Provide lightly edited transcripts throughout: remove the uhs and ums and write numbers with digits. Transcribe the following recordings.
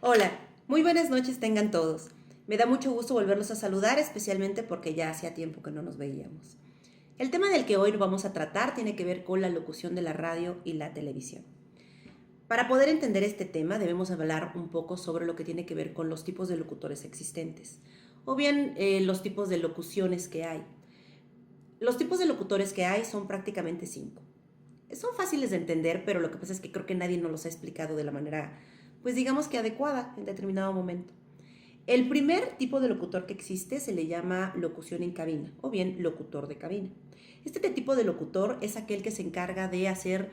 Hola, muy buenas noches tengan todos. Me da mucho gusto volverlos a saludar, especialmente porque ya hacía tiempo que no nos veíamos. El tema del que hoy vamos a tratar tiene que ver con la locución de la radio y la televisión. Para poder entender este tema debemos hablar un poco sobre lo que tiene que ver con los tipos de locutores existentes, o bien los tipos de locuciones que hay. Los tipos de locutores que hay son prácticamente 5. Son fáciles de entender, pero lo que pasa es que creo que nadie nos los ha explicado de la manera, pues digamos que adecuada en determinado momento. El primer tipo de locutor que existe se le llama locución en cabina o bien locutor de cabina. Este tipo de locutor es aquel que se encarga de hacer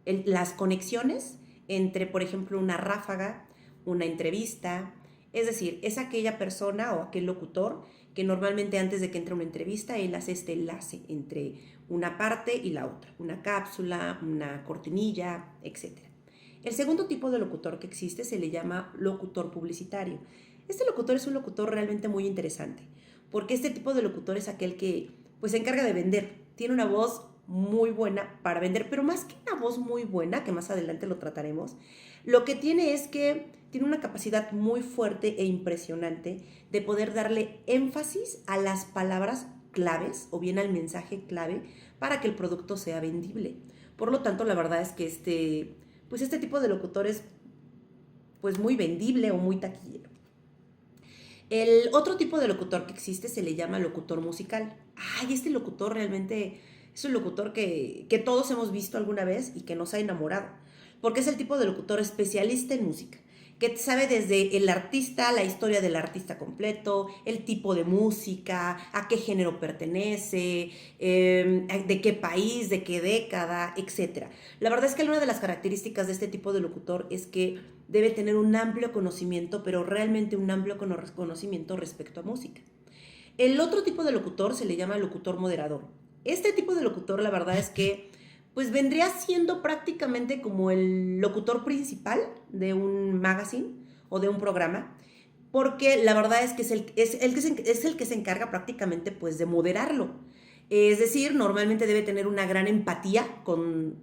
las conexiones entre, por ejemplo, una ráfaga, una entrevista. Es decir, es aquella persona o aquel locutor que normalmente antes de que entre una entrevista, él hace este enlace entre una parte y la otra, una cápsula, una cortinilla, etc. El segundo tipo de locutor que existe se le llama locutor publicitario. Este locutor es un locutor realmente muy interesante, porque este tipo de locutor es aquel que pues se encarga de vender. Tiene una voz muy buena para vender, pero más que una voz muy buena, que más adelante lo trataremos, lo que tiene es que tiene una capacidad muy fuerte e impresionante de poder darle énfasis a las palabras claves o bien al mensaje clave para que el producto sea vendible. Por lo tanto, la verdad es que este tipo de locutor es pues muy vendible o muy taquillero. El otro tipo de locutor que existe se le llama locutor musical. Ay, este locutor realmente es un locutor que todos hemos visto alguna vez y que nos ha enamorado, porque es el tipo de locutor especialista en música, que sabe desde el artista, la historia del artista completo, el tipo de música, a qué género pertenece, de qué país, de qué década, etc. La verdad es que una de las características de este tipo de locutor es que debe tener un amplio conocimiento, pero realmente un amplio conocimiento respecto a música. El otro tipo de locutor se le llama locutor moderador. Este tipo de locutor, la verdad es que pues vendría siendo prácticamente como el locutor principal de un magazine o de un programa, porque la verdad es que es el que se encarga prácticamente pues de moderarlo. Es decir, normalmente debe tener una gran empatía con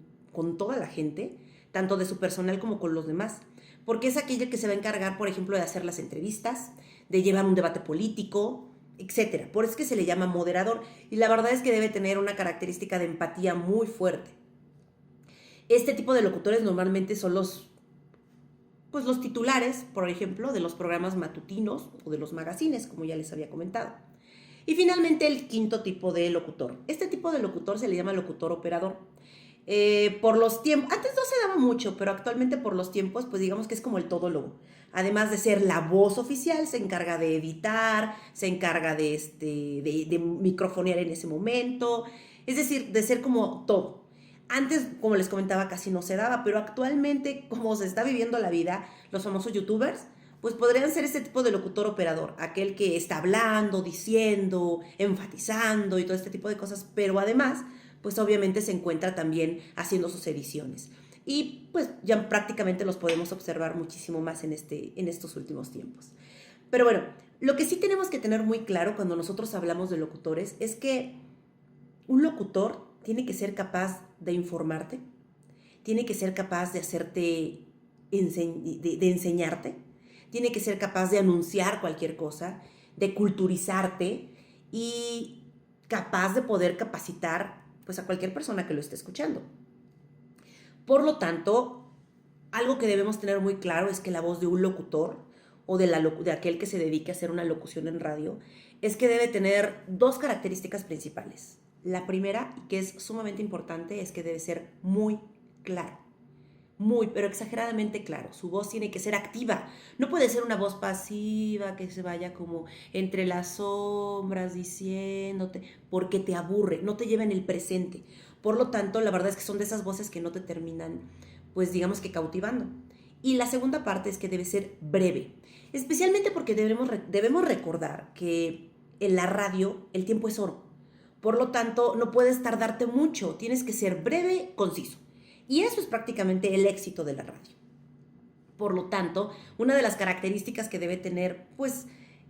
toda la gente, tanto de su personal como con los demás, porque es aquella que se va a encargar, por ejemplo, de hacer las entrevistas, de llevar un debate político, etcétera. Por eso es que se le llama moderador y la verdad es que debe tener una característica de empatía muy fuerte. Este tipo de locutores normalmente son los titulares, por ejemplo, de los programas matutinos o de los magazines, como ya les había comentado. Y finalmente el quinto tipo de locutor. Este tipo de locutor se le llama locutor operador. Por los tiempos, antes no se daba mucho, pero actualmente por los tiempos, pues digamos que es como el todólogo. Además de ser la voz oficial, se encarga de editar, se encarga de microfonear en ese momento, es decir, de ser como todo. Antes, como les comentaba, casi no se daba, pero actualmente, como se está viviendo la vida, los famosos youtubers, pues podrían ser este tipo de locutor operador, aquel que está hablando, diciendo, enfatizando y todo este tipo de cosas, pero además pues obviamente se encuentra también haciendo sus ediciones. Y pues ya prácticamente los podemos observar muchísimo más en estos últimos tiempos. Pero bueno, lo que sí tenemos que tener muy claro cuando nosotros hablamos de locutores es que un locutor tiene que ser capaz de informarte, tiene que ser capaz de hacerte, de enseñarte, tiene que ser capaz de anunciar cualquier cosa, de culturizarte y capaz de poder capacitar pues a cualquier persona que lo esté escuchando. Por lo tanto, algo que debemos tener muy claro es que la voz de un locutor o de aquel que se dedique a hacer una locución en radio es que debe tener dos características principales. La primera, y que es sumamente importante, es que debe ser muy claro. Muy, pero exageradamente claro. Su voz tiene que ser activa. No puede ser una voz pasiva que se vaya como entre las sombras diciéndote, porque te aburre, no te lleva en el presente. Por lo tanto, la verdad es que son de esas voces que no te terminan, pues digamos que cautivando. Y la segunda parte es que debe ser breve, especialmente porque debemos recordar que en la radio el tiempo es oro. Por lo tanto, no puedes tardarte mucho, tienes que ser breve, conciso. Y eso es prácticamente el éxito de la radio. Por lo tanto, una de las características que debe tener, pues,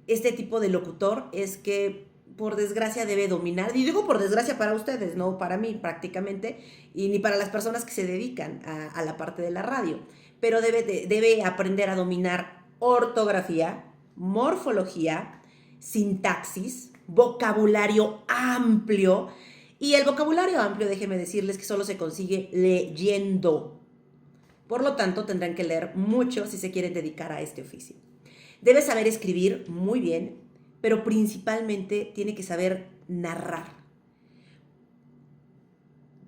este tipo de locutor es que, por desgracia, debe dominar, y digo por desgracia para ustedes, no para mí prácticamente, y ni para las personas que se dedican a la parte de la radio, pero debe aprender a dominar ortografía, morfología, sintaxis, vocabulario amplio. Y el vocabulario amplio, déjenme decirles que solo se consigue leyendo. Por lo tanto, tendrán que leer mucho si se quieren dedicar a este oficio. Debe saber escribir muy bien, pero principalmente tiene que saber narrar.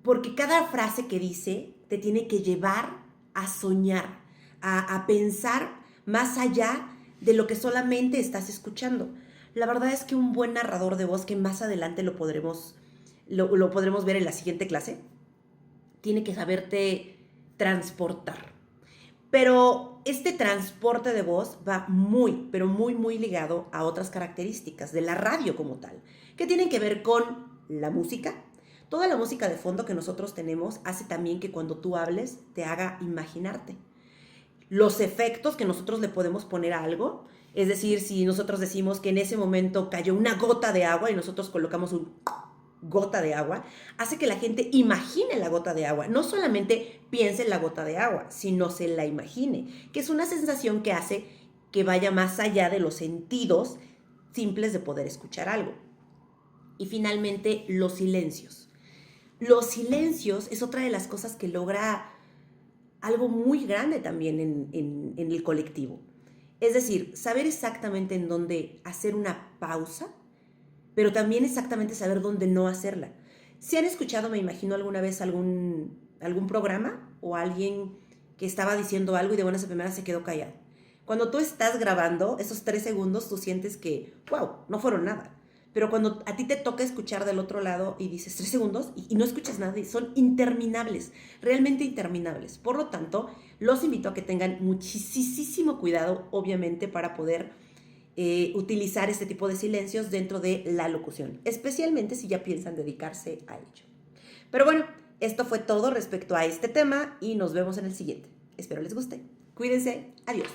Porque cada frase que dice te tiene que llevar a soñar, a pensar más allá de lo que solamente estás escuchando. La verdad es que un buen narrador de voz, que más adelante lo podremos ver en la siguiente clase, tiene que saberte transportar. Pero este transporte de voz va muy, pero muy, muy ligado a otras características de la radio como tal, que tienen que ver con la música. Toda la música de fondo que nosotros tenemos hace también que cuando tú hables te haga imaginarte. Los efectos que nosotros le podemos poner a algo, es decir, si nosotros decimos que en ese momento cayó una gota de agua y nosotros colocamos un gota de agua, hace que la gente imagine la gota de agua. No solamente piense en la gota de agua, sino se la imagine, que es una sensación que hace que vaya más allá de los sentidos simples de poder escuchar algo. Y finalmente, los silencios. Los silencios es otra de las cosas que logra algo muy grande también en el colectivo. Es decir, saber exactamente en dónde hacer una pausa, pero también exactamente saber dónde no hacerla. Si han escuchado, me imagino, alguna vez algún programa o alguien que estaba diciendo algo y de buenas a primeras se quedó callado. Cuando tú estás grabando, esos 3 segundos tú sientes que, wow, no fueron nada. Pero cuando a ti te toca escuchar del otro lado y dices 3 segundos y no escuchas nada, y son interminables, realmente interminables. Por lo tanto, los invito a que tengan muchísimo cuidado, obviamente, para poder utilizar este tipo de silencios dentro de la locución, especialmente si ya piensan dedicarse a ello. Pero bueno, esto fue todo respecto a este tema y nos vemos en el siguiente. Espero les guste. Cuídense. Adiós.